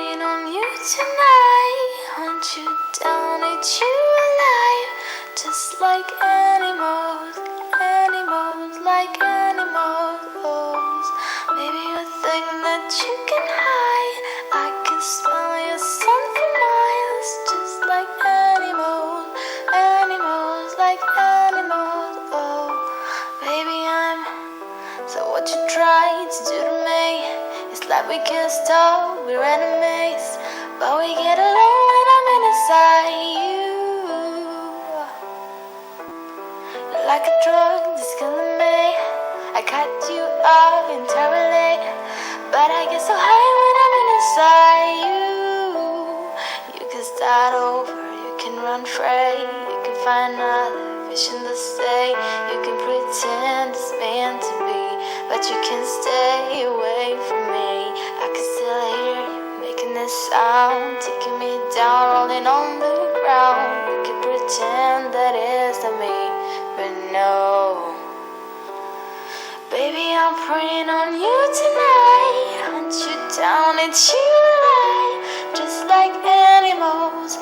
praying on you tonight. Hunt you down, eat you alive. Just like animals, like animals. Maybe you think that you can hide. I can smell your scent for miles. Just like animals, like animals. Oh, baby, so what you try to do to me. It's like we can't stop, we're enemies, but we get along when I'm inside you. You're like a drug that's killing me. I cut you off entirely, but I get so high when I'm inside you. You can start over, you can run free, you can find another vision to say. You can pretend it's meant to be, but you can't stay away from me. I can still hear you making this sound, taking me down, rolling on the ground. You can pretend that it's not me, but no. Baby, I'm praying on you tonight. Hunt you down, it's you alive. Just like animals,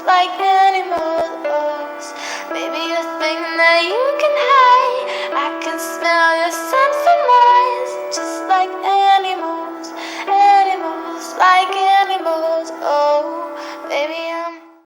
like animals. Baby, you think that you can hide. I can smell your scent